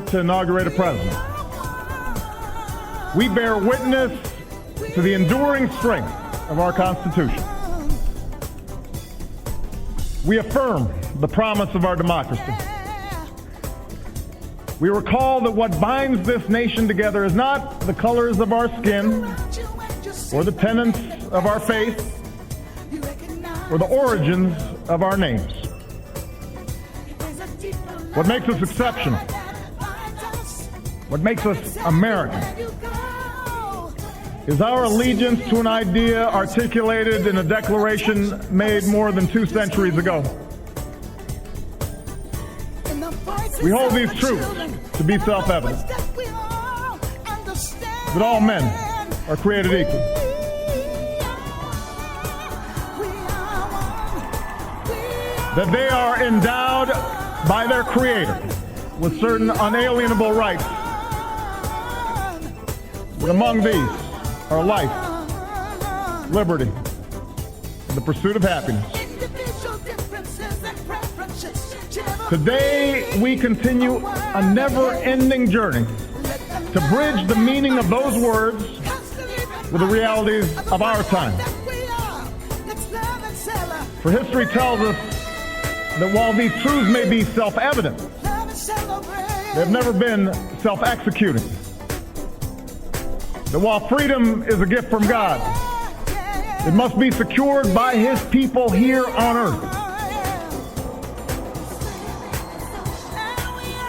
to inaugurate a president. We bear witness to the enduring strength of our Constitution. We affirm the promise of our democracy. We recall that what binds this nation together is not the colors of our skin or the tenets of our faith or the origins of our names. What makes us exceptional, what makes us American, is our allegiance to an idea articulated in a declaration made more than 2 centuries ago. We hold these truths to be self-evident, that all men are created equal, that they are endowed by their Creator with certain unalienable rights, that among these are life, liberty, and the pursuit of happiness. Today, we continue a never-ending journey to bridge the meaning of those words with the realities of our time. For history tells us that while these truths may be self-evident, they have never been self-executing. That while freedom is a gift from God, it must be secured by His people here on earth.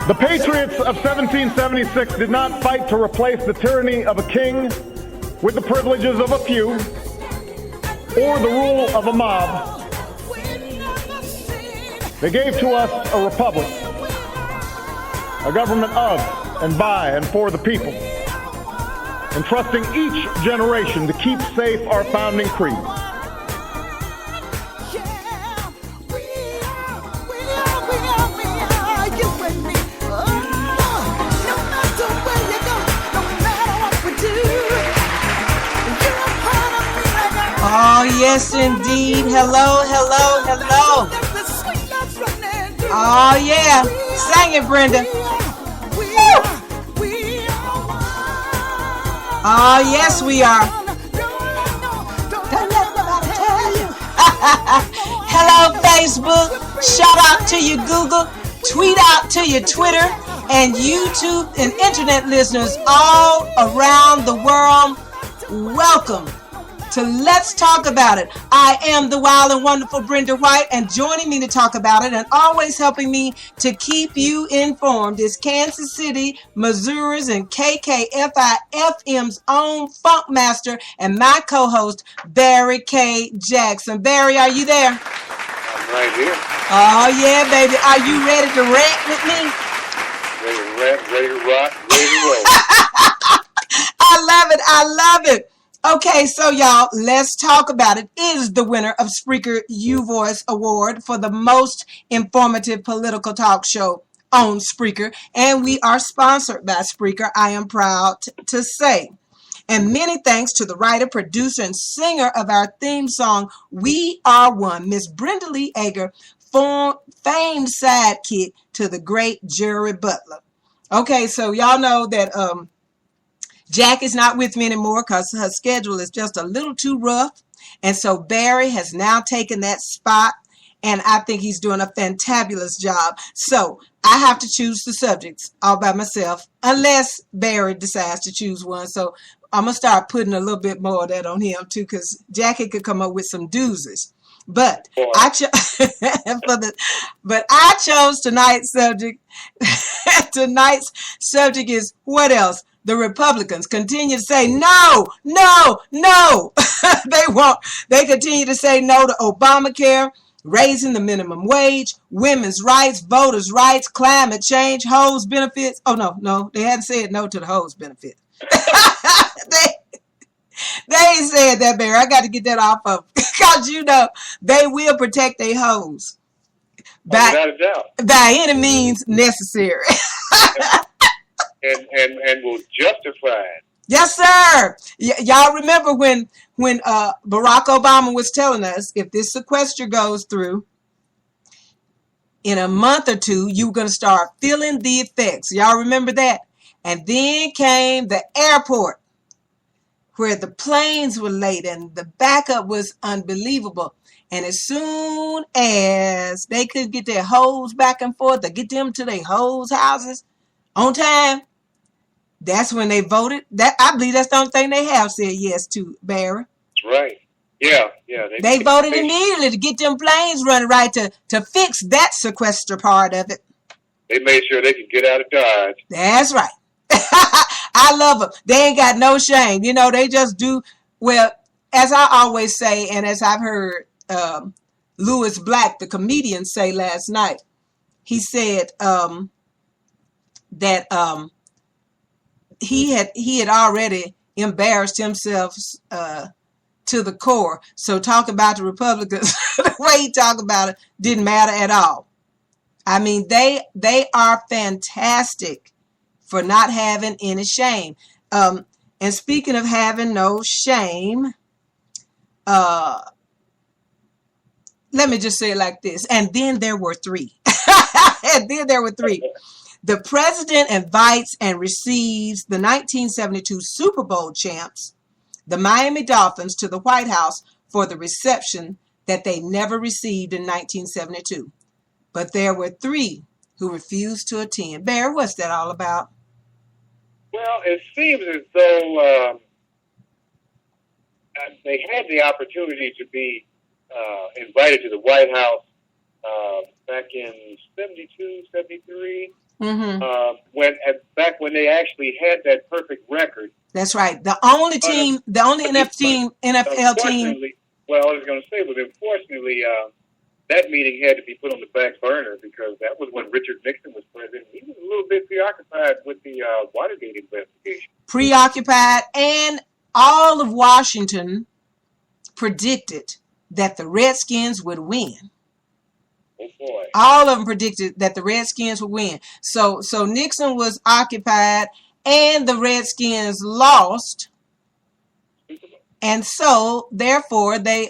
The patriots of 1776 did not fight to replace the tyranny of a king with the privileges of a few or the rule of a mob. They gave to us a republic, a government of and by and for the people, entrusting each generation to keep safe our founding creed. Oh, yes, indeed. Hello, hello, hello. Oh, yeah. Sing it, Brenda. Woo. Oh, yes, we are. Don't let nobody tell you. Hello, Facebook. Shout out to you, Google. Tweet out to your Twitter and YouTube and internet listeners all around the world. Welcome to Let's Talk About It. I am the wild and wonderful Brenda White, and joining me to talk about it and always helping me to keep you informed is Kansas City, Missouri's and KKFI FM's own funk master and my co-host, Barry K. Jackson. Barry, are you there? I'm right here. Oh, yeah, baby. Are you ready to rap with me? Ready to rap, ready to rock, ready to roll. I love it. I love it. Okay, so y'all, Let's Talk About It is the winner of Spreaker U-Voice Award for the most informative political talk show on Spreaker, and we are sponsored by Spreaker, I am proud to say. And many thanks to the writer, producer, and singer of our theme song, We Are One, Miss Brenda Lee Ager, famed sidekick to the great Jerry Butler. Okay, so y'all know that Jack is not with me anymore because her schedule is just a little too rough. And so Barry has now taken that spot, and I think he's doing a fantabulous job. So I have to choose the subjects all by myself, unless Barry decides to choose one. So I'm going to start putting a little bit more of that on him, too, because Jackie could come up with some doozies. But I chose tonight's subject. Tonight's subject is what else? The Republicans continue to say no, no, no. They won't. They continue to say no to Obamacare, raising the minimum wage, women's rights, voters' rights, climate change, hoes benefits. Oh, no, they hadn't said no to the hoes benefits. They ain't said that, Barry. I got to get that off of them. Because, you know, they will protect their hoes by any means necessary. and will justify it. Yes, sir. Y'all remember when Barack Obama was telling us if this sequester goes through, in a month or two, you were going to start feeling the effects. Y'all remember that? And then came the airport, where the planes were late and the backup was unbelievable. And as soon as they could get their hoes back and forth or get them to their hoes' houses on time, that's when they voted. That, I believe that's the only thing they have said yes to, Barry. That's right. Yeah. They voted immediately to get them planes running right to fix that sequester part of it. They made sure they could get out of Dodge. That's right. I love them. They ain't got no shame. You know, they just do, well, as I always say, and as I've heard Louis Black, the comedian, say last night, he said that he had already embarrassed himself to the core. So talk about the Republicans, the way he talked about it didn't matter at all. I mean, they are fantastic for not having any shame. And speaking of having no shame, let me just say it like this. And then there were three. The president invites and receives the 1972 Super Bowl champs, the Miami Dolphins, to the White House for the reception that they never received in 1972. But there were three who refused to attend. Bear, what's that all about? Well, it seems as though they had the opportunity to be invited to the White House back in 72, 73, back when they actually had that perfect record. That's right. The only team, the only NFL team. Well, I was going to say, but unfortunately, that meeting had to be put on the back burner because that was when Richard Nixon was president. He was a little bit preoccupied with the Watergate investigation. Preoccupied, and all of Washington predicted that the Redskins would win. Oh boy! All of them predicted that the Redskins would win. So Nixon was occupied, and the Redskins lost, and so therefore they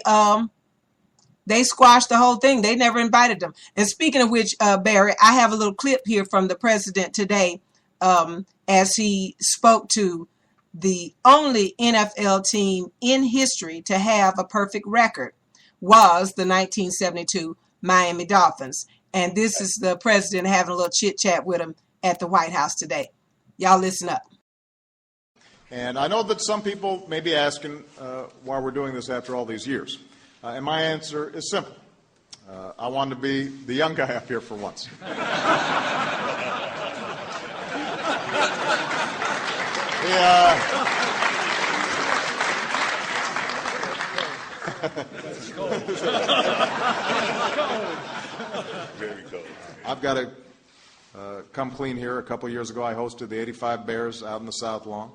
squashed the whole thing. They never invited them. And speaking of which, Barry, I have a little clip here from the president today as he spoke to the only NFL team in history to have a perfect record was the 1972 Miami Dolphins. And this is the president having a little chit chat with him at the White House today. Y'all listen up. And I know that some people may be asking why we're doing this after all these years. And my answer is simple. I wanted to be the young guy up here for once. I've got to come clean here. A couple years ago, I hosted the 85 Bears out in the South Lawn.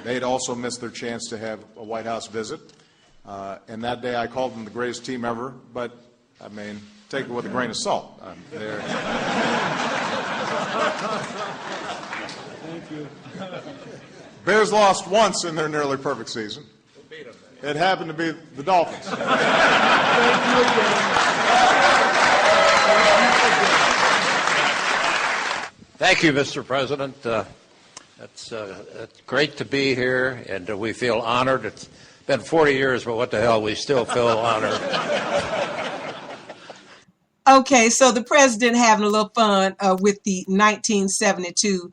They'd also missed their chance to have a White House visit. And that day I called them the greatest team ever, but, I mean, take it with a grain of salt. Thank you. Bears lost once in their nearly perfect season. It happened to be the Dolphins. Thank you, Mr. President. It's great to be here, and we feel honored. It's been 40 years, but what the hell, we still feel honored. Okay, so the president having a little fun with the 1972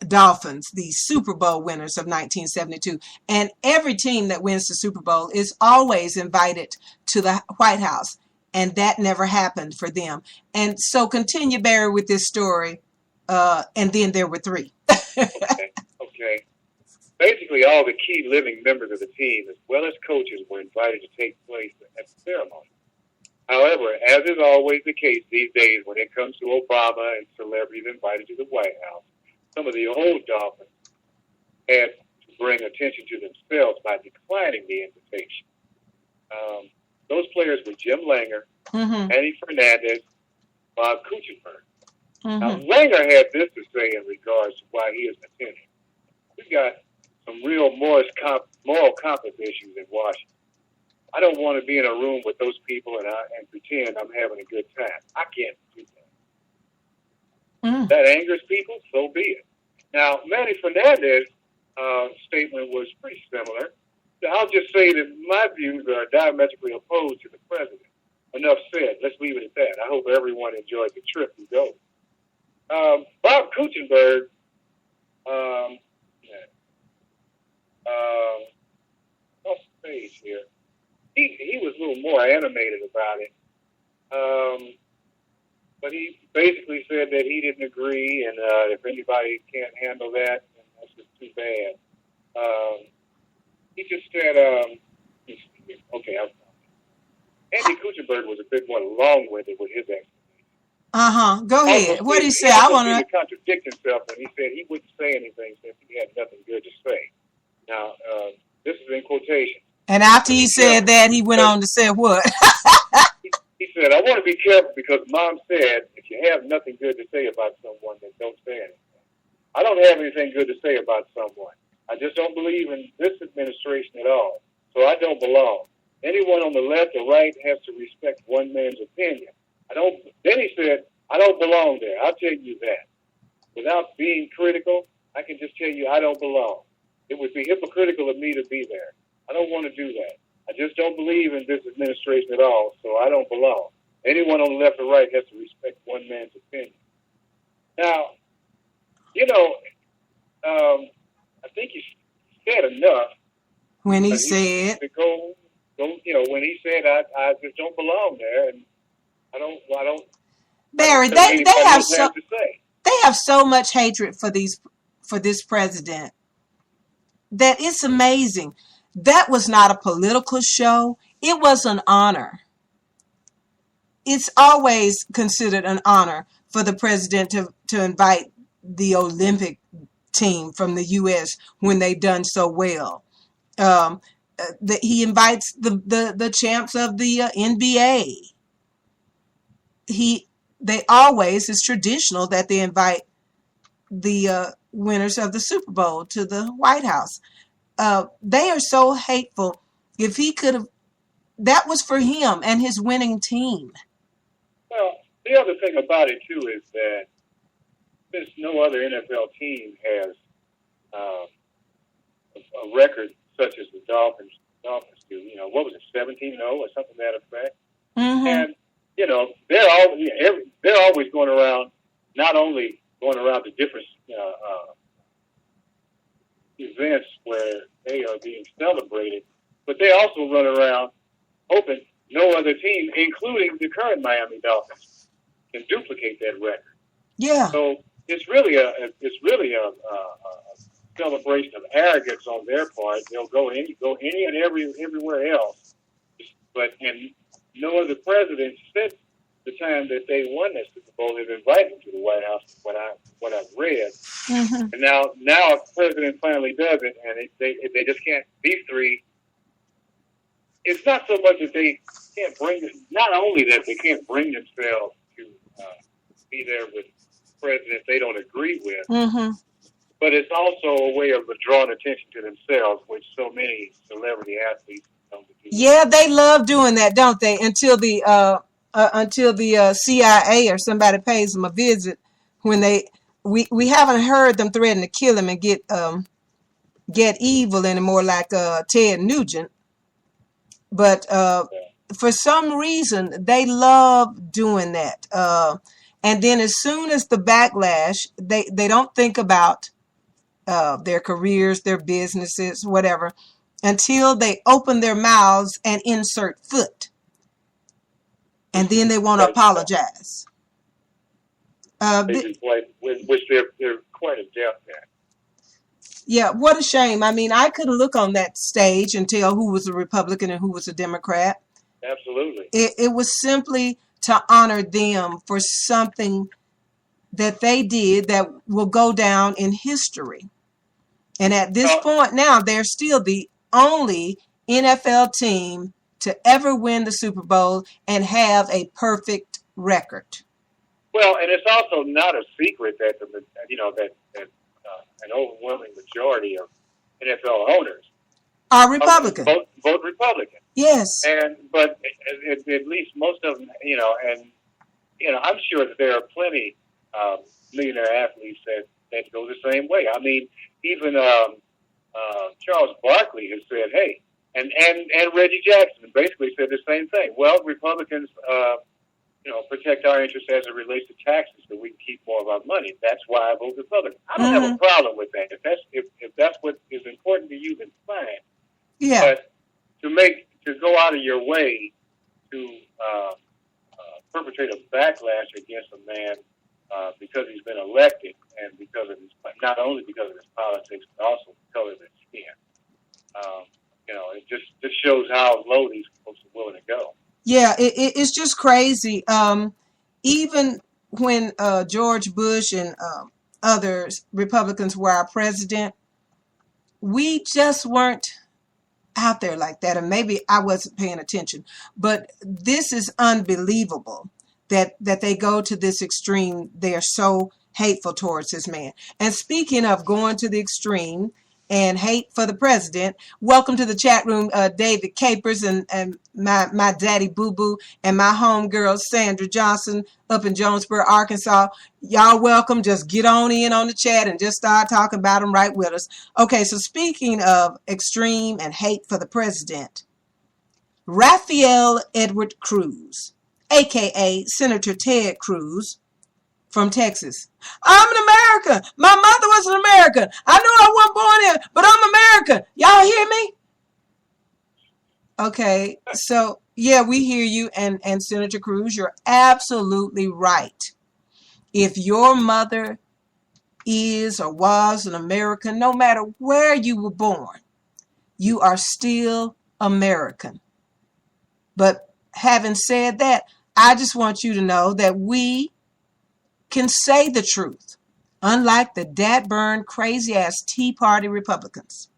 Dolphins, the Super Bowl winners of 1972. And every team that wins the Super Bowl is always invited to the White House, and that never happened for them. And so continue, Barry, with this story, and then there were three. Okay. Basically, all the key living members of the team, as well as coaches, were invited to take place at the ceremony. However, as is always the case these days when it comes to Obama and celebrities invited to the White House, some of the old Dolphins had to bring attention to themselves by declining the invitation. Those players were Jim Langer, Manny Fernandez, Bob Kuchenberg. Now, Langer had this to say in regards to why he isn't attending. We've got some real moral compass issues in Washington. I don't want to be in a room with those people and pretend I'm having a good time. I can't do that. That angers people, so be it. Now, Manny Fernandez's statement was pretty similar. I'll just say that my views are diametrically opposed to the president. Enough said. Let's leave it at that. I hope everyone enjoyed the trip you go. Bob Kuchenberg, off the page here. He was a little more animated about it. But he basically said that he didn't agree, and if anybody can't handle that, then that's just too bad. He just said, okay, Andy Kuchenberg was a bit more long-winded with his explanation. Go ahead. What did he say? I want to contradict himself when he said he wouldn't say anything since he had nothing good to say. Now, this is in quotation. And after he said that, he went on to say what? He said, I want to be careful because Mom said, if you have nothing good to say about someone, then don't say anything. I don't have anything good to say about someone. I just don't believe in this administration at all, so I don't belong. Anyone on the left or right has to respect one man's opinion. Then he said, I don't belong there. I'll tell you that. Without being critical, I can just tell you I don't belong. It would be hypocritical of me to be there. I don't want to do that. I just don't believe in this administration at all, so I don't belong. Anyone on the left or right has to respect one man's opinion. Now, I think he said enough. When he said, when he said, I just don't belong there, and I don't. Barry, they have so much hatred for this president that it's amazing. That was not a political show. It was an honor. It's always considered an honor for the president to invite the Olympic team from the U.S. when they've done so well. He invites the champs of the NBA. It's traditional that they invite the winners of the Super Bowl to the White House. They are so hateful. If he could have, that was for him and his winning team. Well, the other thing about it too is that since no other NFL team has a record such as the Dolphins do, what was it, 17-0 or something to that effect? Mm-hmm. And they're always going around, not only going around to different events where they are being celebrated, but they also run around hoping no other team, including the current Miami Dolphins, can duplicate that record. Yeah. So it's really a celebration of arrogance on their part. They'll go any and everywhere else, and no other president since the time that they won that Super Bowl have invited them to the White House. What I've read, mm-hmm. and now a president finally does it, and they just can't. These three. It's not so much that they can't not only that they can't bring themselves to be there with presidents they don't agree with, mm-hmm. but it's also a way of drawing attention to themselves, which so many celebrity athletes don't do. Yeah, they love doing that, don't they? Until the CIA or somebody pays them a visit, when we haven't heard them threaten to kill him and get evil anymore like Ted Nugent. But for some reason, they love doing that. And then as soon as the backlash, they don't think about their careers, their businesses, whatever, until they open their mouths and insert foot. And then they want to apologize. Which they're quite adept at. Yeah, what a shame. I mean, I couldn't look on that stage and tell who was a Republican and who was a Democrat. Absolutely. It was simply to honor them for something that they did that will go down in history. And at this point now, they're still the only NFL team to ever win the Super Bowl and have a perfect record. Well, and it's also not a secret that that an overwhelming majority of NFL owners are Republican. Vote Republican. Yes. But at least most of them, and I'm sure that there are plenty of millionaire athletes that go the same way. I mean, even Charles Barkley has said, hey, and Reggie Jackson basically said the same thing. Well, Republicans, protect our interests as it relates to taxes, so we can keep more of our money. That's why I vote Republican. I don't have a problem with that. If that's what is important to you, then fine. Yeah. But to go out of your way to perpetrate a backlash against a man because he's been elected and because of his, not only because of his politics, but also because of his skin. It just shows how low these folks are willing to go. Yeah, it's just crazy. Even when George Bush and other Republicans were our president, we just weren't out there like that. And maybe I wasn't paying attention. But this is unbelievable that they go to this extreme. They are so hateful towards this man. And speaking of going to the extreme and hate for the president, welcome to the chat room, David Capers and my daddy Boo Boo and my homegirl Sandra Johnson up in Jonesboro, Arkansas. Y'all welcome. Just get on in on the chat and just start talking about them right with us. Okay, so speaking of extreme and hate for the president, Raphael Edward Cruz, a.k.a. Senator Ted Cruz, from Texas. I'm an American. My mother was an American. I knew I wasn't born here, but I'm American. Y'all hear me? Okay, so yeah, we hear you. And Senator Cruz, you're absolutely right. If your mother is or was an American, no matter where you were born, you are still American. But having said that, I just want you to know that we can say the truth, unlike the dad-burned, crazy-ass Tea Party Republicans.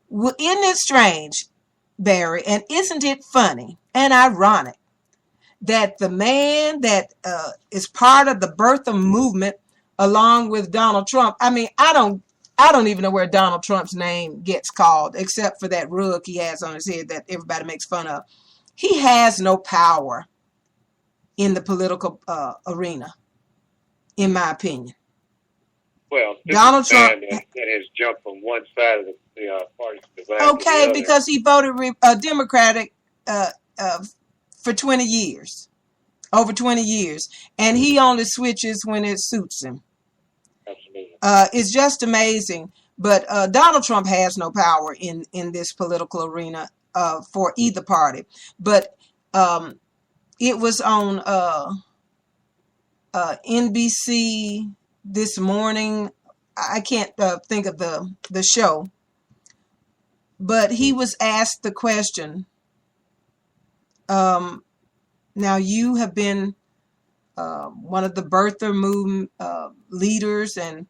Well, isn't it strange, Barry, and isn't it funny and ironic that the man that is part of the birther movement along with Donald Trump, I mean, I don't even know where Donald Trump's name gets called, except for that rug he has on his head that everybody makes fun of. He has no power in the political arena, in my opinion. Well, Donald Trump that has jumped from one side of the party to the other. Okay, because he voted Democratic for 20 years, over 20 years, and he only switches when it suits him. Absolutely. It's just amazing. But Donald Trump has no power in this political arena for either party. But it was on NBC this morning. I can't think of the show, but he was asked the question. Now you have been one of the birther movement leaders, and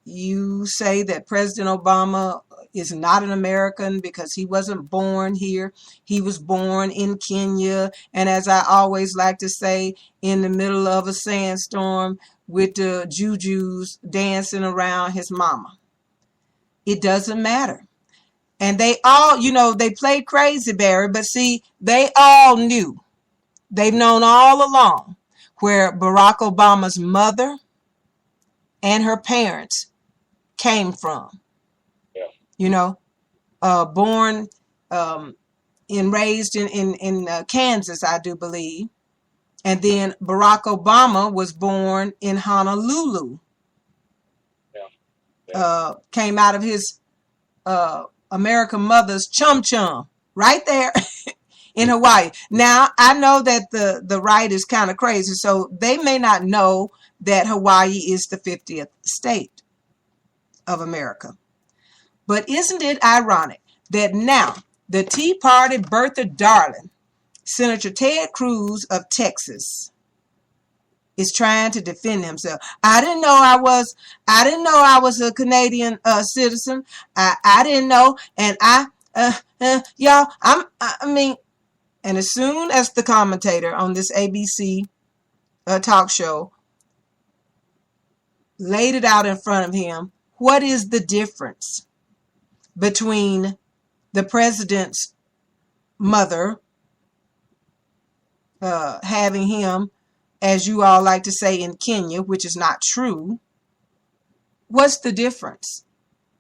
you say that President Obama is not an American because he wasn't born here. He was born in Kenya, and as I always like to say, in the middle of a sandstorm with the jujus dancing around his mama. It doesn't matter. And they all, they played crazy, Barry, but see, they all knew. They've known all along where Barack Obama's mother and her parents came from. Born and raised in Kansas, I do believe. And then Barack Obama was born in Honolulu. Came out of his American mother's chum chum right there in Hawaii. Now, I know that the right is kind of crazy, so they may not know that Hawaii is the 50th state of America. But isn't it ironic that now the Tea Party birther darling, Senator Ted Cruz of Texas, is trying to defend himself? I didn't know I was a Canadian citizen. I didn't know, and y'all, and as soon as the commentator on this ABC talk show laid it out in front of him, what is the difference between the president's mother, having him, as you all like to say, in Kenya, which is not true. What's the difference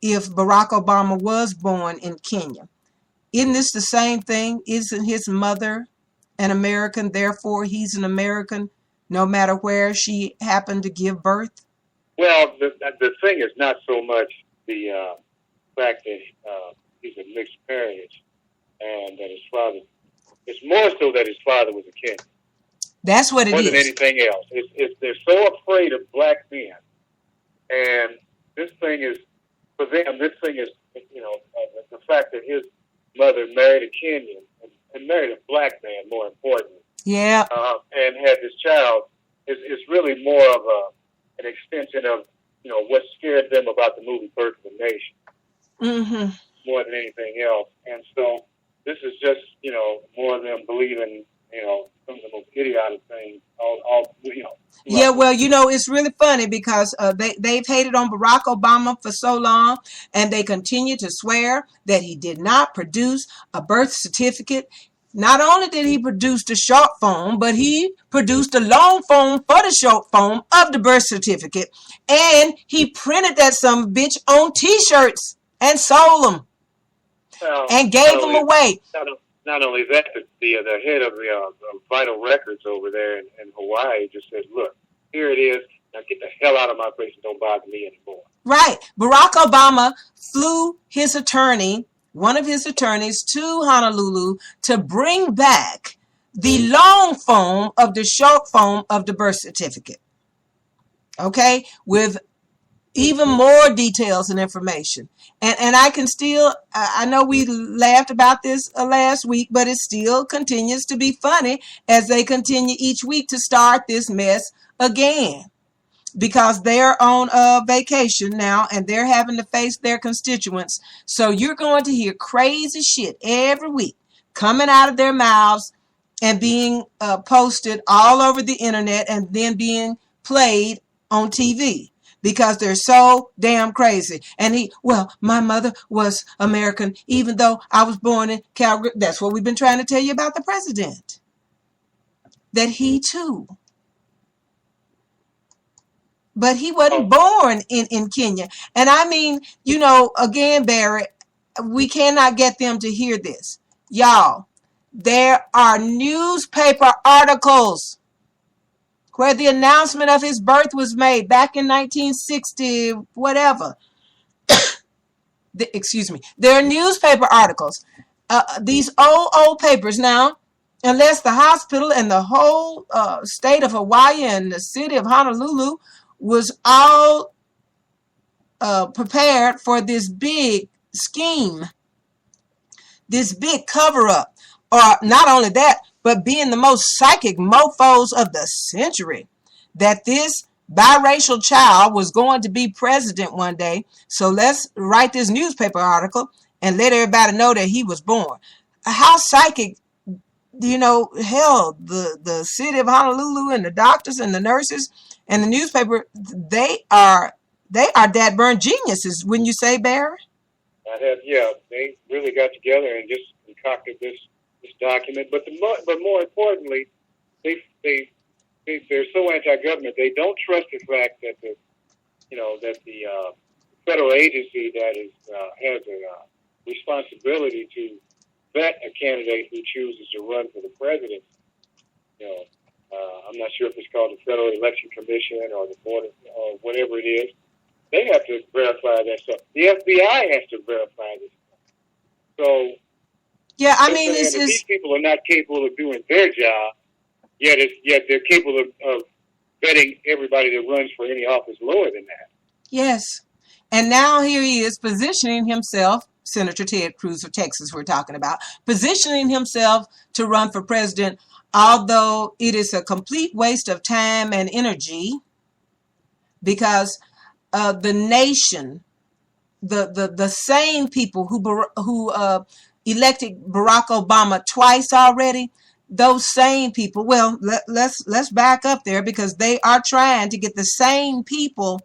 if Barack Obama was born in Kenya? Isn't this the same thing? Isn't his mother an American? Therefore, he's an American no matter where she happened to give birth? Well, the thing is not so much the fact that he's a mixed parentage and that his father, it's more so that his father was a Kenyan. That's what it more is. More than anything else. They're so afraid of black men. And this thing is, for them, this thing is, the fact that his mother married a Kenyan and married a black man, more importantly. Yeah. And had this child is really more of an extension of, what scared them about the movie Birth of a Nation. Mm-hmm. More than anything else. And so this is just, more of them believing, some of the most idiotic things. Yeah, well, it's really funny because they've hated on Barack Obama for so long, and they continue to swear that he did not produce a birth certificate. Not only did he produce the short form, but he produced the long form for the short form of the birth certificate, and he printed that some bitch on T-shirts and sold them and gave them away. Not only that, the head of the Vital Records over there in Hawaii just said, "Look, here it is. Now get the hell out of my face and don't bother me anymore." Right. Barack Obama flew his attorney, one of his attorneys, to Honolulu to bring back the long form of the short form of the birth certificate. Okay? With even more details and information. And I can still, I know we laughed about this last week, but it still continues to be funny as they continue each week to start this mess again. Because they're on vacation now and they're having to face their constituents. So you're going to hear crazy shit every week coming out of their mouths and being posted all over the internet and then being played on TV. Because they're so damn crazy. And my mother was American, even though I was born in Calgary. That's what we've been trying to tell you about the president. That he too. But he wasn't born in Kenya. And I mean, again, Barrett, we cannot get them to hear this. Y'all, there are newspaper articles where the announcement of his birth was made back in 1960, whatever. Excuse me. There are newspaper articles. These old papers now, unless the hospital and the whole state of Hawaii and the city of Honolulu was all prepared for this big scheme, this big cover-up. Or not only that, but being the most psychic mofos of the century, that this biracial child was going to be president one day. So let's write this newspaper article and let everybody know that he was born. How psychic, hell, the city of Honolulu and the doctors and the nurses and the newspaper, they are dad-burn geniuses, wouldn't you say, Barry? They really got together and just concocted this document, but more importantly, they're so anti-government. They don't trust the fact that the federal agency that has a responsibility to vet a candidate who chooses to run for the presidency. I'm not sure if it's called the Federal Election Commission or the board or whatever it is. They have to verify that stuff. The FBI has to verify this stuff. So. Yeah, I mean, these people are not capable of doing their job, yet they're capable of vetting everybody that runs for any office lower than that. Yes. And now here he is positioning himself, Senator Ted Cruz of Texas we're talking about, positioning himself to run for president, although it is a complete waste of time and energy because the nation, the same people who elected Barack Obama twice already, those same people, well, let's back up there because they are trying to get the same people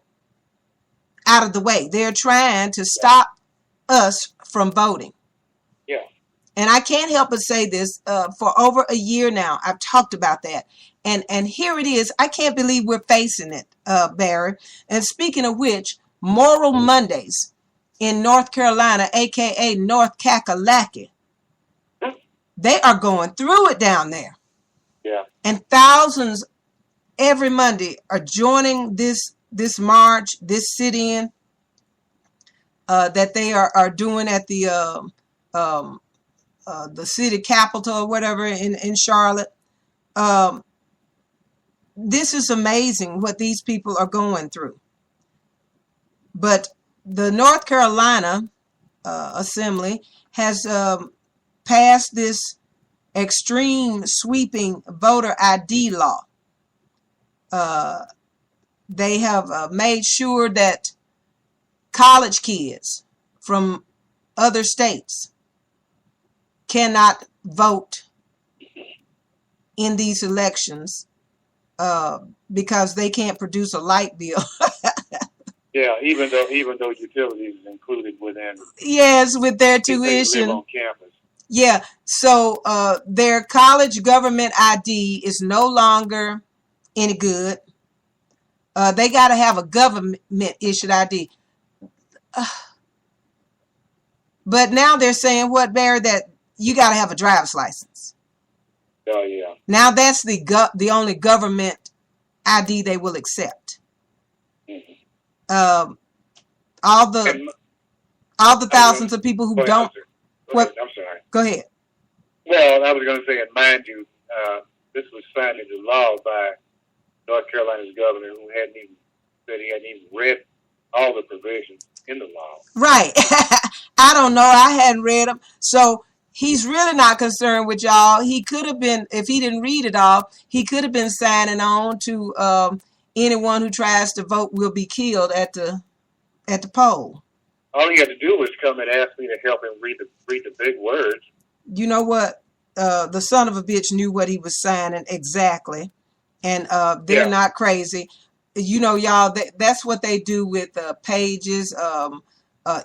out of the way. They're trying to stop us from voting. And I can't help but say this, for over a year now, I've talked about that. And here it is. I can't believe we're facing it, Barry. And speaking of which, Moral Mondays in North Carolina, aka North Kakalaki, they are going through it down there. Yeah. And thousands every Monday are joining this march, this sit-in that they are doing at the city capitol or whatever in Charlotte. This is amazing what these people are going through. But the North Carolina Assembly has passed this extreme sweeping voter ID law. They have made sure that college kids from other states cannot vote in these elections because they can't produce a light bill. Yeah, even though utilities is included within. Yes, with their if they tuition. live on campus. Yeah, so their college government ID is no longer any good. They got to have a government issued ID. But now they're saying, what, Barry, that you got to have a driver's license. Oh, yeah. Now that's the only government ID they will accept. Mm-hmm. All the thousands of people who Go ahead, don't. I'm sorry. Go ahead. Well, I was going to say, and mind you, this was signed into law by North Carolina's governor, who hadn't even read all the provisions in the law. Right. I don't know. I hadn't read them. So he's really not concerned with y'all. He could have been, if he didn't read it all, he could have been signing on to anyone who tries to vote will be killed at the poll. All he had to do was come and ask me to help him read the big words. You know what? The son of a bitch knew what he was signing exactly. And they're not crazy. You know, y'all, that's what they do with pages,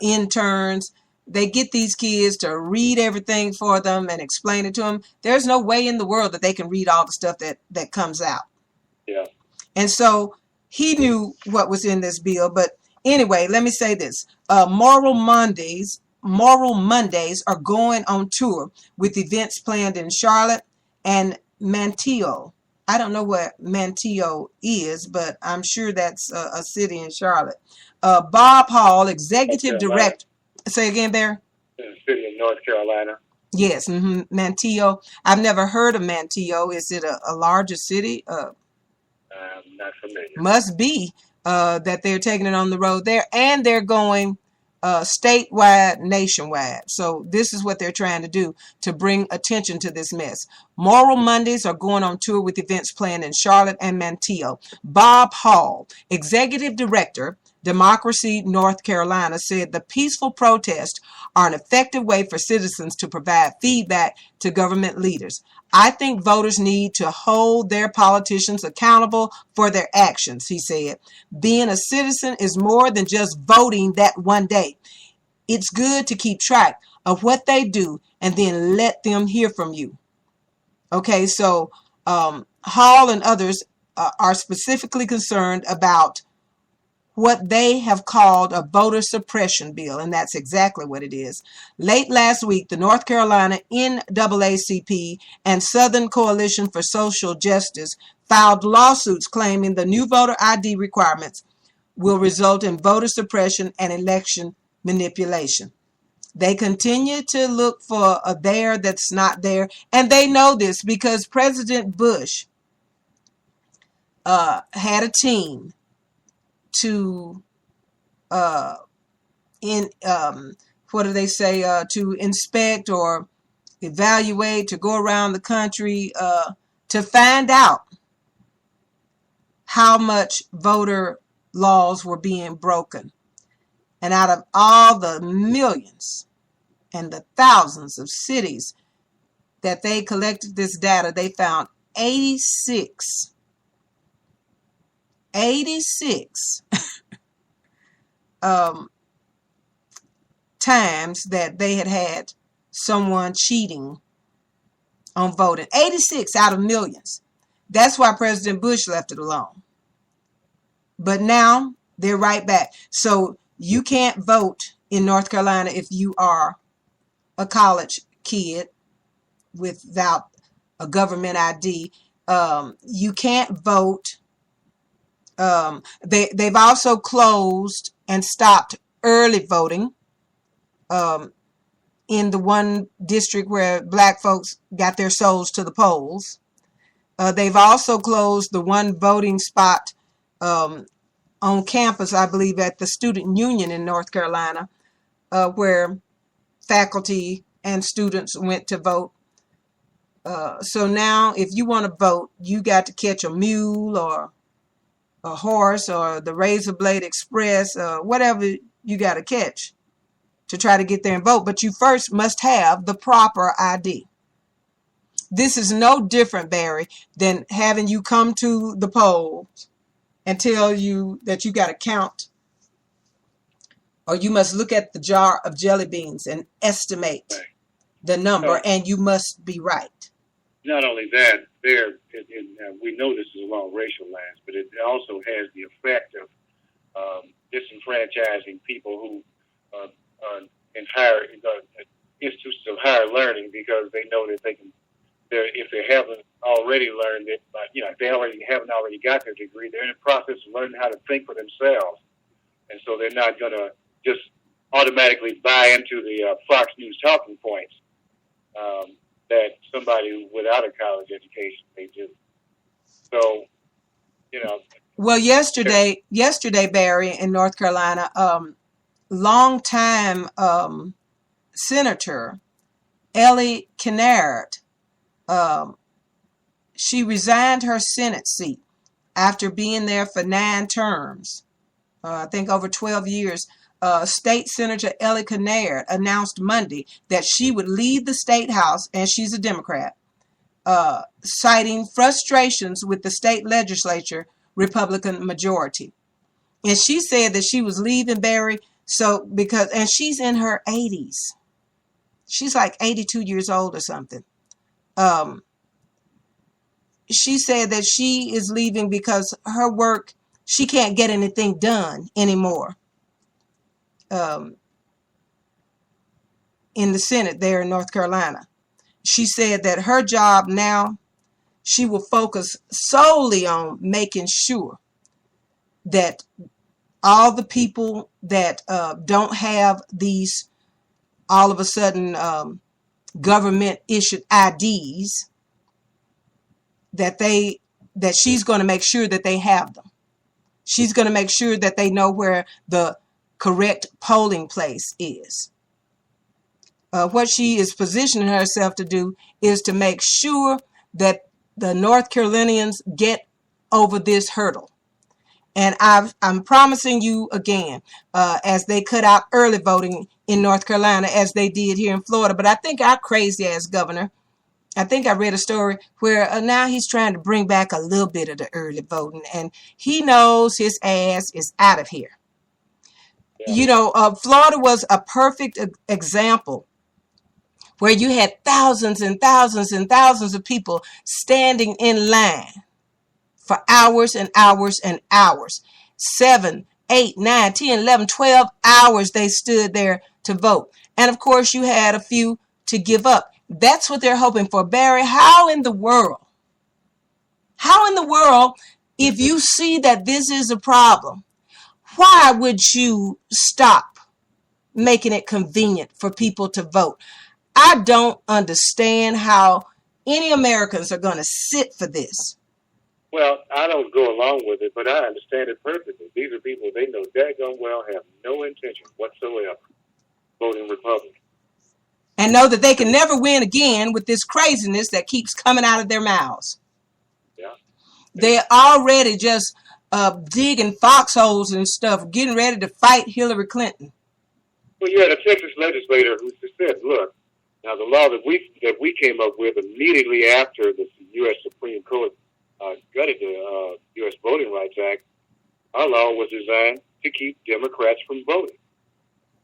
interns. They get these kids to read everything for them and explain it to them. There's no way in the world that they can read all the stuff that comes out. Yeah. And so he knew what was in this bill. But anyway, let me say this. Moral Mondays are going on tour with events planned in Charlotte and Manteo. I don't know where Manteo is, but I'm sure that's a city in Charlotte. Bob Hall, executive director. Say again, Barry? In a city in North Carolina. Yes, Manteo. I've never heard of Manteo. Is it a larger city? I'm not familiar. Must be that they're taking it on the road there, and they're going statewide, nationwide. So this is what they're trying to do to bring attention to this mess. Moral Mondays are going on tour with events planned in Charlotte and Manteo. Bob Hall, executive director, Democracy North Carolina, said the peaceful protests are an effective way for citizens to provide feedback to government leaders. I think voters need to hold their politicians accountable for their actions, he said. Being a citizen is more than just voting that one day. It's good to keep track of what they do and then let them hear from you. Okay, so Hall and others are specifically concerned about what they have called a voter suppression bill, and that's exactly what it is. Late last week, the North Carolina NAACP and Southern Coalition for Social Justice filed lawsuits claiming the new voter ID requirements will result in voter suppression and election manipulation. They continue to look for a there that's not there, and they know this because President Bush had a team to to inspect or evaluate, to go around the country to find out how much voter laws were being broken. And out of all the millions and the thousands of cities that they collected this data, they found 86 times that they had someone cheating on voting. 86 out of millions. That's why President Bush left it alone. But now they're right back. So you can't vote in North Carolina if you are a college kid without a government ID. You can't vote. They've also closed and stopped early voting in the one district where black folks got their souls to the polls. They've also closed the one voting spot on campus, I believe, at the Student Union in North Carolina, where faculty and students went to vote. So now if you want to vote, you got to catch a mule or a horse or the Razor Blade Express, whatever you got to catch to try to get there and vote. But you first must have the proper ID. This is no different, Barry, than having you come to the polls and tell you that you got to count, or you must look at the jar of jelly beans and estimate the number, and you must be right. Not only that, we know this is along racial lines, but it also has the effect of disenfranchising people who are in higher institutions of higher learning, because they know that they can. If they haven't already learned it, but if they haven't already got their degree, they're in the process of learning how to think for themselves, and so they're not going to just automatically buy into the Fox News talking points that somebody without a college education may do. So, Well, yesterday, Barry, in North Carolina, longtime Senator LTAI Kennard, she resigned her Senate seat after being there for 9 terms, I think over 12 years. State Senator LTAI Kennard announced Monday that she would leave the state house, and she's a Democrat, citing frustrations with the state legislature Republican majority. And she said that she was leaving, Barry, and she's in her 80s. She's like 82 years old or something. She said that she is leaving because her work, she can't get anything done anymore in the Senate there in North Carolina. She said that her job now, she will focus solely on making sure that all the people that don't have these all of a sudden government issued IDs, that she's going to make sure that they have them. She's going to make sure that they know where the correct polling place is. What she is positioning herself to do is to make sure that the North Carolinians get over this hurdle. And I'm promising you again, as they cut out early voting in North Carolina, as they did here in Florida. But I think our crazy ass governor, I think I read a story where now he's trying to bring back a little bit of the early voting, and he knows his ass is out of here. Yeah. Florida was a perfect example where you had thousands and thousands and thousands of people standing in line for hours and hours and hours. 7, 8, 9, 10, 11, 12 hours they stood there to vote. And of course, you had a few to give up. That's what they're hoping for. Barry, how in the world, if you see that this is a problem, why would you stop making it convenient for people to vote? I don't understand how any Americans are going to sit for this. Well, I don't go along with it, but I understand it perfectly. These are people they know daggone well have no intention whatsoever voting Republican. And know that they can never win again with this craziness that keeps coming out of their mouths. Yeah. They're already just digging foxholes and stuff, getting ready to fight Hillary Clinton. Well, you had a Texas legislator who said, look, now the law that we came up with immediately after the U.S. Supreme Court gutted the U.S. Voting Rights Act, our law was designed to keep Democrats from voting.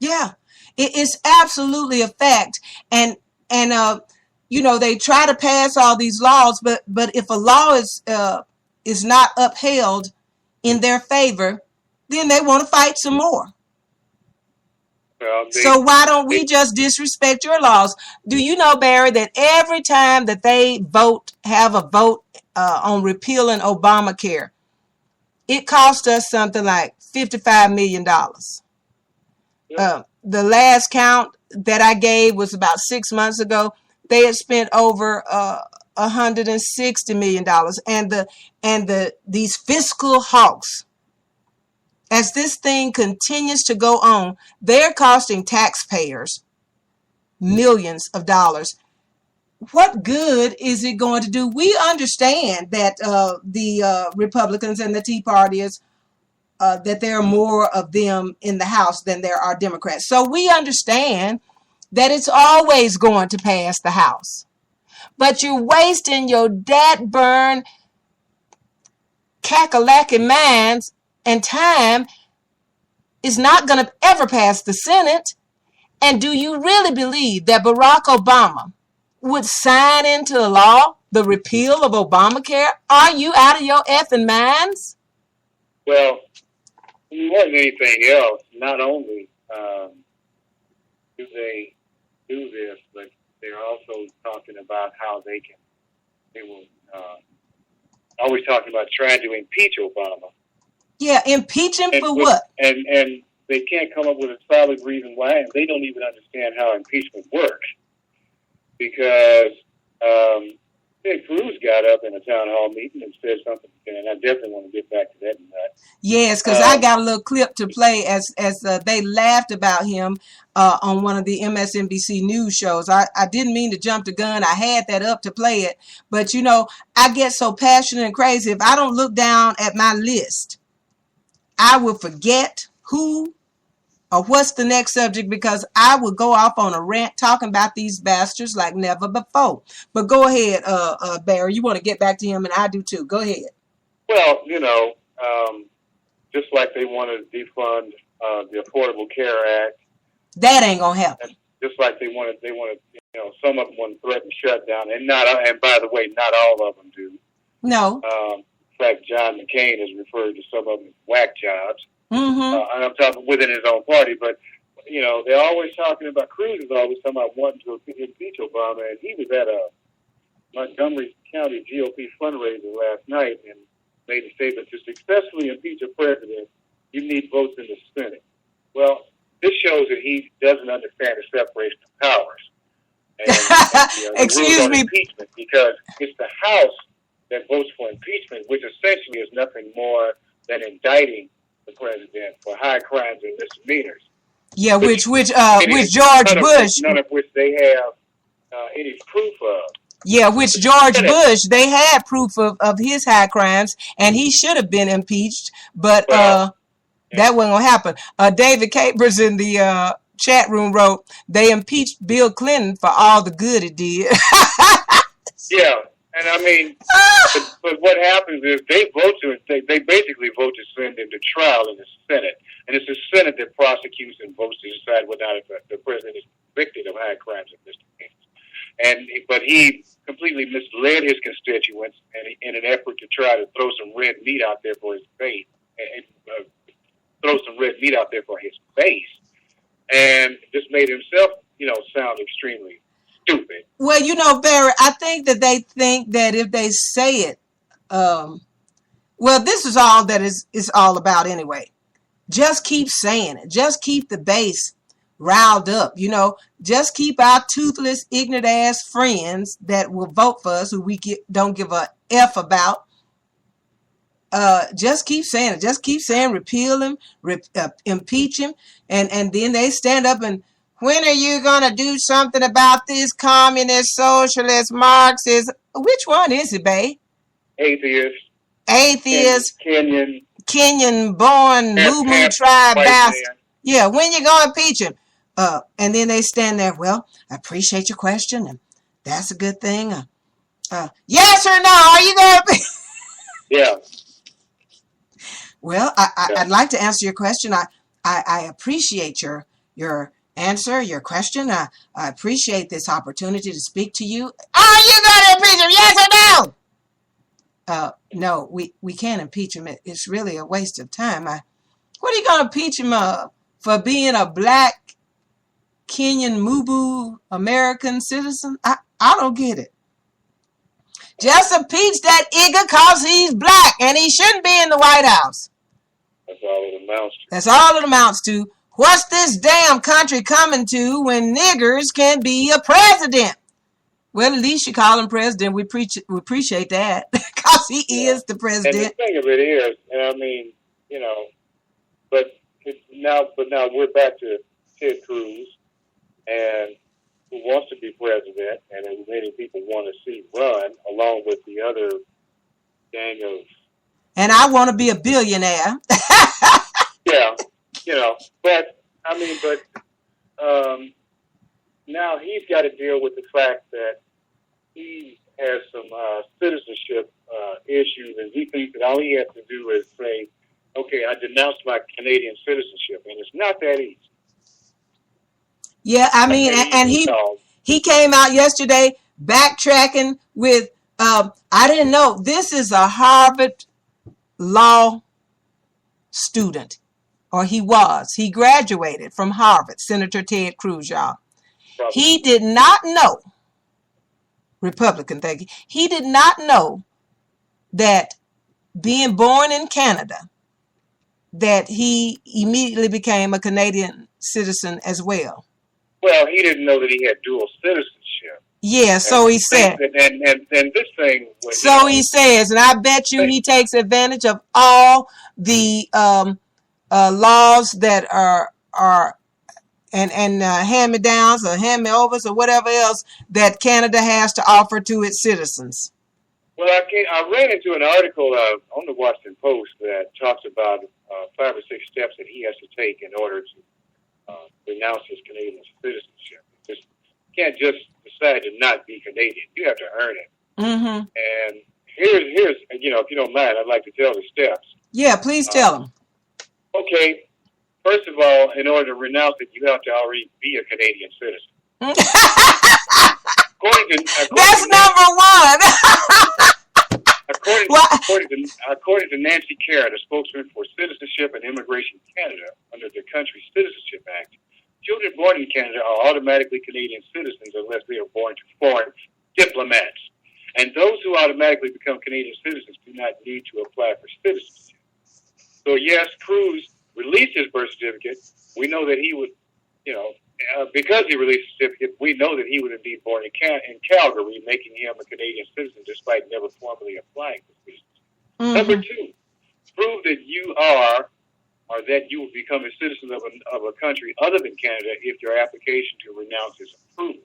Yeah, it is absolutely a fact. And they try to pass all these laws, but if a law is not upheld in their favor, then they want to fight some more. Well, So why don't we just disrespect your laws? Do you know, Barry, that every time that they have a vote on repealing Obamacare, it cost us something like $55 million. The last count that I gave was about 6 months ago. They had spent over $160 million, and these fiscal hawks, as this thing continues to go on, they're costing taxpayers millions of dollars. What good is it going to do? We understand that the Republicans and the Tea Partyers, that there are more of them in the House than there are Democrats. So we understand that it's always going to pass the House. But you're wasting your dad-burn, cackalacky minds and time. Is not going to ever pass the Senate. And do you really believe that Barack Obama would sign into law the repeal of Obamacare? Are you out of your effing minds? Well, more than anything else, not only do they do this, but they're also talking about how they will always talking about trying to impeach Obama. Yeah, impeach him for what? And they can't come up with a solid reason why, and they don't even understand how impeachment works. Because Ted Cruz got up in a town hall meeting and said something, and I definitely want to get back to that tonight. Yes, because I got a little clip to play as they laughed about him on one of the MSNBC news shows. I didn't mean to jump the gun. I had that up to play it. But, I get so passionate and crazy. If I don't look down at my list, I will forget who or what's the next subject, because I will go off on a rant talking about these bastards like never before. But go ahead, Barry. You want to get back to him, and I do too. Go ahead. Well, just like they want to defund the Affordable Care Act. That ain't gonna happen. And just like they want to, some of them want to threaten shutdown, and by the way, not all of them do. No. In fact, John McCain has referred to some of them as whack jobs. Mm-hmm. And I'm talking within his own party, but they're always talking about, Cruz is always talking about wanting to impeach Obama, and he was at a Montgomery County GOP fundraiser last night and made a statement: to successfully impeach a president, you need votes in the Senate. Well, this shows that he doesn't understand the separation of powers. And Excuse me. Impeachment, because it's the House that votes for impeachment, which essentially is nothing more than indicting the president for high crimes and misdemeanors. Yeah, which George Bush, none of which they have any proof of. Yeah, which George Bush, they had proof of his high crimes, and he should have been impeached, but that wasn't going to happen. David Capers in the chat room wrote, they impeached Bill Clinton for all the good it did. Yeah. And I mean, but what happens is they basically vote to send him to trial in the Senate, and it's the Senate that prosecutes and votes to decide whether or not the president is convicted of high crimes and misdemeanors. But he completely misled his constituents, and in an effort to try to throw some red meat out there for his base, and just made himself, sound extremely stupid. Well, Barry, I think that they think that if they say it, this is all that is all about anyway. Just keep saying it. Just keep the base riled up. Just keep our toothless, ignorant ass friends that will vote for us, who we don't give a F about. Just keep saying it. Just keep saying repeal him, impeach him, and then they stand up and, when are you going to do something about this communist, socialist, Marxist? Which one is it, babe? Atheist. Kenyan-born, moo-moo tribe bastard. Yeah, when you going to impeach him? And then they stand there, well, I appreciate your question, and that's a good thing. Yes or no, are you going to Yeah. Well, I'd like to answer your question. I appreciate your answer your question. I appreciate this opportunity to speak to you. Are you going to impeach him? Yes or no? No, we can't impeach him. It's really a waste of time. What are you going to impeach him of? For being a black Kenyan Mubu American citizen? I don't get it. Just impeach that nigga because he's black and he shouldn't be in the White House. That's all it amounts to. That's all it amounts to. What's this damn country coming to when niggers can be a president? Well, at least you call him president. We appreciate that because he is the president. And the thing of it is, and I mean, you know, but now we're back to Ted Cruz, and who wants to be president, and who many people want to see run, along with the other gang of. And I want to be a billionaire. Yeah, you know, but I mean, now he's got to deal with the fact that he has some citizenship issues, and he thinks that all he has to do is say, okay, I denounced my Canadian citizenship, and it's not that easy. Yeah, I mean, and he came out yesterday backtracking with, I didn't know, this is a Harvard law student, or he was. He graduated from Harvard, Senator Ted Cruz, y'all. He did not know, Republican, thank you, he did not know that being born in Canada, that he immediately became a Canadian citizen as well. Well, he didn't know that he had dual citizenship. Yeah, so he said. And this thing. So he says, and I bet you he takes advantage of all the laws that are and hand-me-downs or hand-me-overs or whatever else that Canada has to offer to its citizens. Well, I ran into an article on the Washington Post that talks about 5 or 6 steps that he has to take in order to renounce his Canadian citizenship. You can't just decide to not be Canadian. You have to earn it. Mm-hmm. And here's you know, if you don't mind, I'd like to tell the steps. Yeah, please tell them. Okay, first of all, in order to renounce it, you have to already be a Canadian citizen. That's number one. According to Nancy Carrot, a spokesman for Citizenship and Immigration Canada, under the country's Citizenship Act, children born in Canada are automatically Canadian citizens unless they are born to foreign diplomats. And those who automatically become Canadian citizens do not need to apply for citizenship. So yes, Cruz released his birth certificate. We know that he would, you know, because he released his certificate, we know that he would indeed born in Calgary, making him a Canadian citizen despite never formally applying for citizenship. Mm-hmm. Number 2, prove that you are, or that you will become a citizen of a country other than Canada if your application to renounce is approved.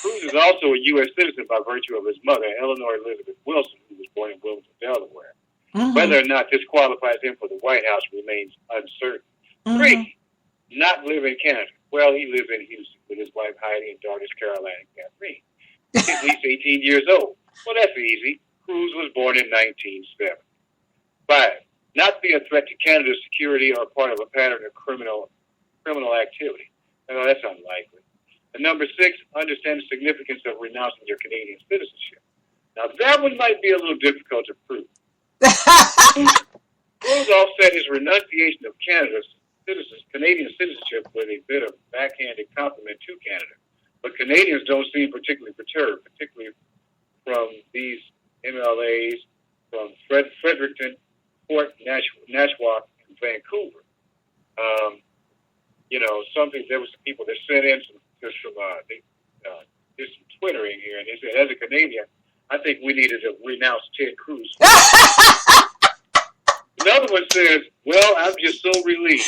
Cruz is also a U.S. citizen by virtue of his mother, Eleanor Elizabeth Wilson, who was born in Wilmington, Delaware. Mm-hmm. Whether or not this qualifies him for the White House remains uncertain. Mm-hmm. 3, not live in Canada. Well, he lives in Houston with his wife Heidi and daughters Caroline and Catherine. He's at least 18 years old. Well, that's easy. Cruz was born in 1970. 5, not be a threat to Canada's security or part of a pattern of criminal activity. No, that's unlikely. And number 6, understand the significance of renouncing your Canadian citizenship. Now, that one might be a little difficult to prove. Cruz offset his renunciation of Canadian citizenship with a bit of backhanded compliment to Canada. But Canadians don't seem particularly perturbed, particularly from these MLAs from Fredericton, Fort Nashwauk, and Vancouver. You know, there was some people that sent in some Twittering here, and they said, as a Canadian, I think we needed to renounce Ted Cruz. Another one says, well, I'm just so relieved.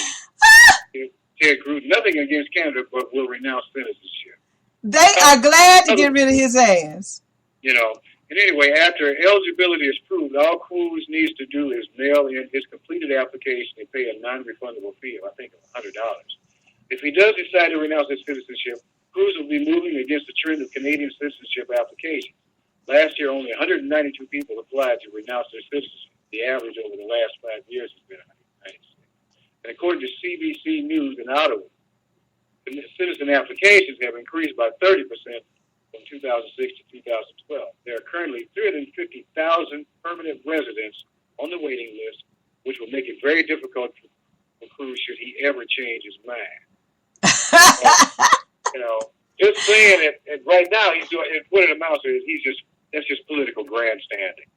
Ted Cruz, nothing against Canada, but will renounce citizenship. They are glad to get rid of his ass. You know, and anyway, after eligibility is proved, all Cruz needs to do is mail in his completed application and pay a non-refundable fee of, I think, $100. If he does decide to renounce his citizenship, Cruz will be moving against the trend of Canadian citizenship applications. Last year, only 192 people applied to renounce their citizenship. The average over the last 5 years has been 196. And according to CBC News in Ottawa, the citizen applications have increased by 30% from 2006 to 2012. There are currently 350,000 permanent residents on the waiting list, which will make it very difficult for Cruz should he ever change his mind. Just saying it. And right now, he's doing what it amounts to is that's just political grandstanding.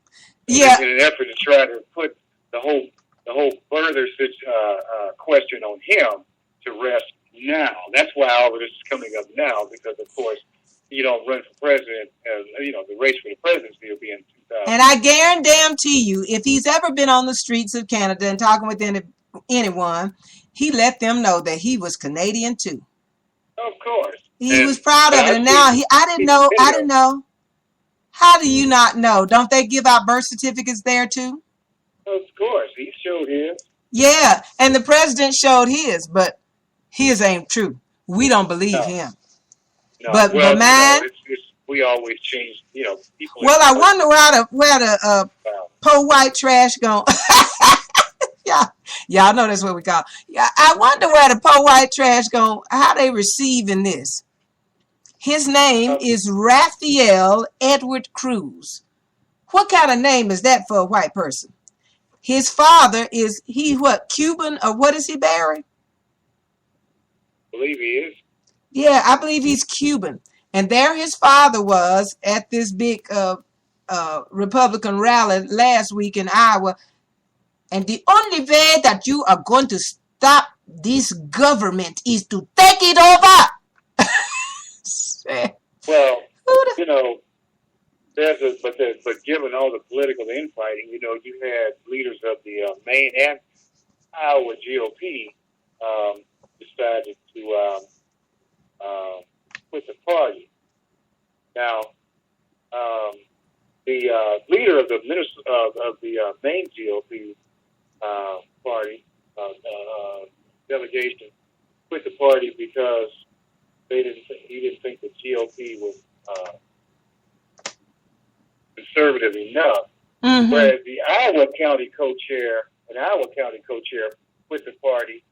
Yeah. In an effort to try to put the whole further question on him to rest now. That's why all of this is coming up now, because of course you don't run for president. The race for the presidency will be in 2000. And I guarantee you, if he's ever been on the streets of Canada and talking with anyone, he let them know that he was Canadian too. Of course. He was proud of it, and now I didn't know. How do you not know? Don't they give out birth certificates there too? Of course, he showed his. Yeah, and the president showed his, but his ain't true. We don't believe him. No, but man, we always change. People. Well, I wonder where the poor white trash gone. Yeah, y'all know that's what we call. Yeah, I wonder where the poor white trash gone. How they receiving this? His name is Raphael Edward Cruz. What kind of name is that for a white person? His father is Cuban, or what is he, Barry? I believe he is. Yeah, I believe he's Cuban. And there his father was at this big Republican rally last week in Iowa. And the only way that you are going to stop this government is to take it over. Well, but given all the political infighting, you had leaders of the Maine and Iowa GOP decided to quit the party. Now, the leader of the Maine GOP party delegation quit the party because he didn't think the GOP was conservative enough. Mm-hmm. Whereas the Iowa County co-chair quit the party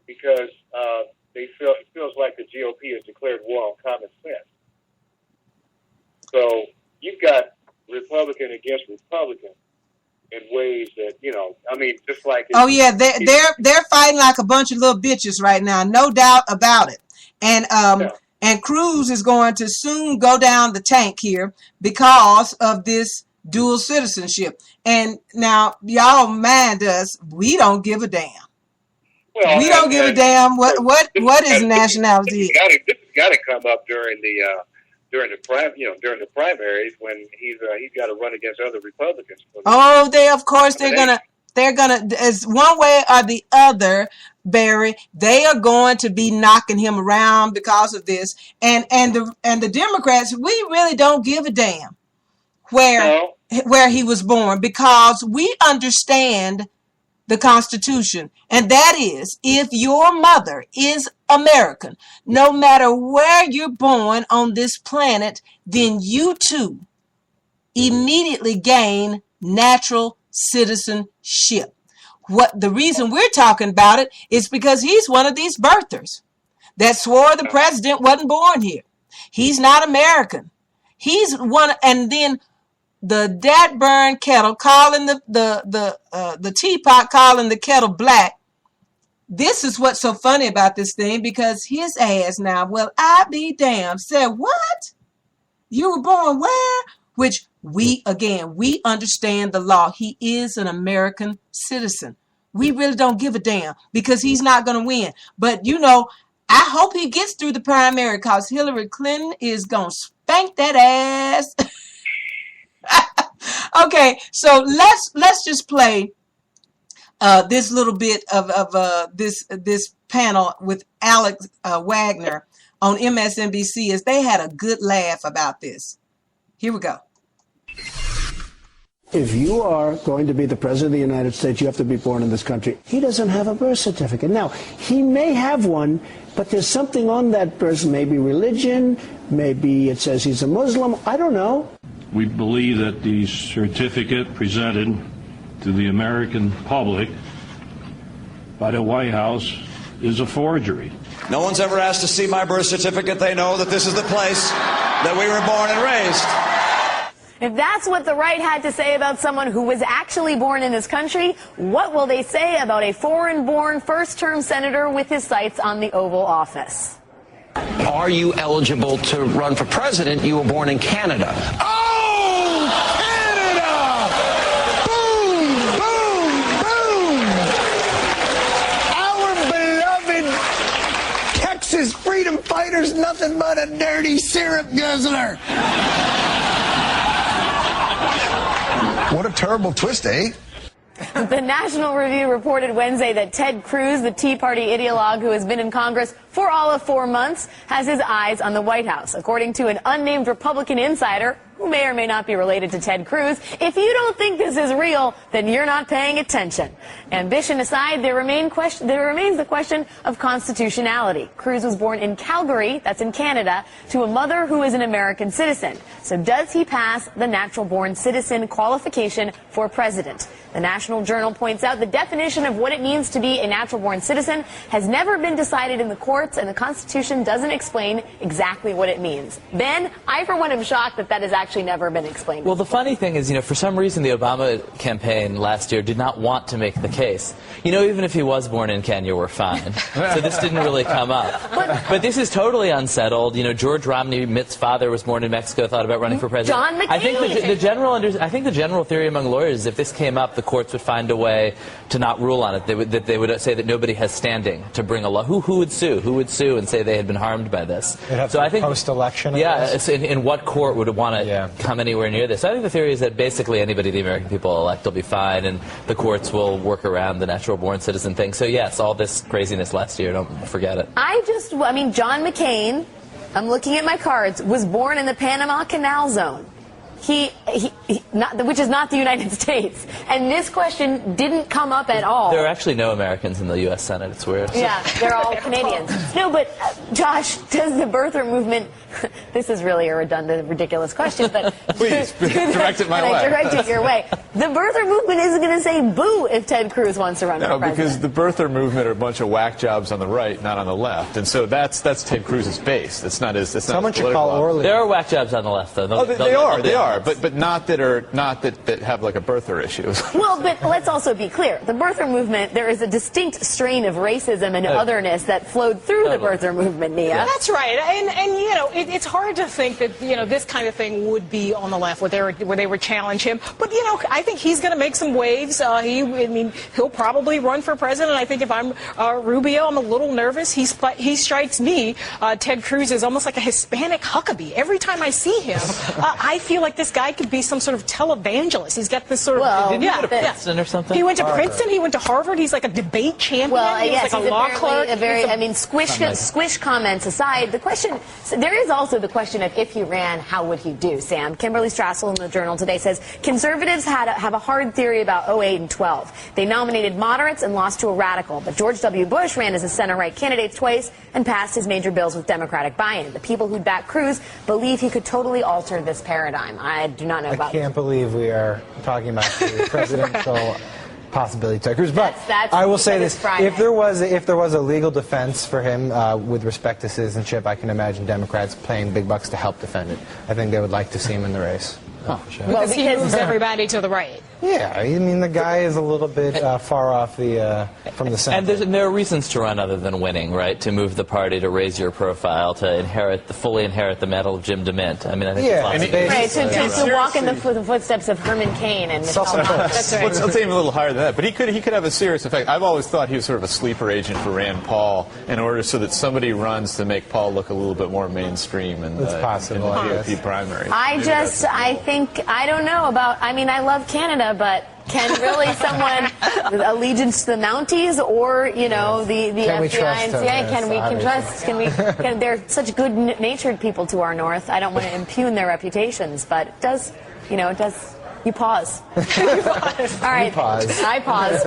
because it feels like the GOP has declared war on common sense. So you've got Republican against Republican in ways that just like. Oh yeah, they're fighting like a bunch of little bitches right now, no doubt about it. And Cruz is going to soon go down the tank here because of this dual citizenship. And now y'all mind us, we don't give a damn. Well, we don't give a damn what his nationality is. This has got to come up during the primaries when he's got to run against other Republicans. Oh, they're gonna as one way or the other, Barry, they are going to be knocking him around because of this. And the Democrats, we really don't give a damn where he was born, because we understand the Constitution. And that is, if your mother is American, no matter where you're born on this planet, then you too immediately gain natural citizenship. The reason we're talking about it is because he's one of these birthers that swore the president wasn't born here. He's not American. He's one, and then the dad burn kettle calling the teapot calling the kettle black. This is what's so funny about this thing, because his ass now, well, I be damned, said, what? You were born where? Which we understand the law. He is an American citizen. We really don't give a damn because he's not going to win. But, I hope he gets through the primary, because Hillary Clinton is going to spank that ass. Okay, so let's just play this little bit of this panel with Alex Wagner on MSNBC, as they had a good laugh about this. Here we go. If you are going to be the president of the United States, you have to be born in this country. He doesn't have a birth certificate. Now, he may have one, but there's something on that person, maybe religion, maybe it says he's a Muslim, I don't know. We believe that the certificate presented to the American public by the White House is a forgery. No one's ever asked to see my birth certificate. They know that this is the place that we were born and raised. If that's what the right had to say about someone who was actually born in this country, what will they say about a foreign-born first-term senator with his sights on the Oval Office? Are you eligible to run for president? You were born in Canada. Oh, Canada! Boom, boom, boom! Our beloved Texas freedom fighter's nothing but a dirty syrup guzzler. What a terrible twist, eh? The National Review reported Wednesday that Ted Cruz, the Tea Party ideologue who has been in Congress for all of 4 months, has his eyes on the White House. According to an unnamed Republican insider, who may or may not be related to Ted Cruz, if you don't think this is real, then you're not paying attention. Ambition aside, there remains the question of constitutionality. Cruz was born in Calgary, that's in Canada, to a mother who is an American citizen. So does he pass the natural-born citizen qualification for president? The National Journal points out the definition of what it means to be a natural-born citizen has never been decided in the courts, and the Constitution doesn't explain exactly what it means. Ben, I for one am shocked that that has actually never been explained. Well, the funny thing is, for some reason the Obama campaign last year did not want to make the case. Even if he was born in Kenya, we're fine. So this didn't really come up. But this is totally unsettled. George Romney, Mitt's father, was born in Mexico, thought about running for president. John McCain. I think the general theory among lawyers is if this came up, the courts would find a way to not rule on it. They would say that nobody has standing to bring a law. Who would sue? Who would sue and say they had been harmed by this? So I think post-election. Yeah, in what court would want to come anywhere near this? I think the theory is that basically anybody the American people elect will be fine, and the courts will work around the natural-born citizen thing. So yes, all this craziness last year, don't forget it. John McCain, I'm looking at my cards, was born in the Panama Canal Zone. Which is not the United States. And this question didn't come up at all. There are actually no Americans in the U.S. Senate. It's weird. Yeah, they're all Canadians. No, but Josh, does the birther movement... This is really a redundant, ridiculous question, but... Please, direct it my way. Direct it your way. The birther movement isn't going to say boo if Ted Cruz wants to run for president. No, because the birther movement are a bunch of whack jobs on the right, not on the left. And so that's Ted Cruz's base. It's not his Someone should call Orly. There are whack jobs on the left, though. They are, but not that have like a birther issue. Well, but let's also be clear. The birther movement, there is a distinct strain of racism and otherness that flowed through the birther movement, Nia. That's right. And it's hard to think that, this kind of thing would be on the left where they would challenge him. But, I think he's going to make some waves. He'll probably run for president. I think if I'm Rubio, I'm a little nervous. He strikes me, Ted Cruz, is almost like a Hispanic Huckabee. Every time I see him, I feel like this guy could be some sort of televangelist. He's got this sort of... Didn't he go to Princeton or something? He went to Princeton. He went to Harvard. He's like a debate champion. Well, he's yes, like a law clerk. Squish comments aside, there is also the question of if he ran, how would he do, Sam? Kimberly Strassel in the Journal today says conservatives have a hard theory about 08 and 12. They nominated moderates and lost to a radical, but George W. Bush ran as a center-right candidate twice and passed his major bills with Democratic buy-in. The people who'd back Cruz believe he could totally alter this paradigm. I do not know about... I can't believe we are talking about the presidential possibility to Cruz. But I will say this: if there was a legal defense for him with respect to citizenship, I can imagine Democrats paying big bucks to help defend it. I think they would like to see him in the race. Because he moves everybody to the right. Yeah, the guy is a little bit far off from the center. And there are reasons to run other than winning, right? To move the party, to raise your profile, to fully inherit the mantle of Jim DeMint. I think to walk in the footsteps of Herman Cain and Michelle Obama. That's right. Let's aim a little higher than that. But he could have a serious effect. I've always thought he was sort of a sleeper agent for Rand Paul in order so that somebody runs to make Paul look a little bit more mainstream in the GOP primary. I don't know about, I love Canada, but can really someone with allegiance to the Mounties or, the FBI and CIA, they're such good-natured people to our north. I don't want to impugn their reputations, but it does, you pause. All right. You pause. I pause.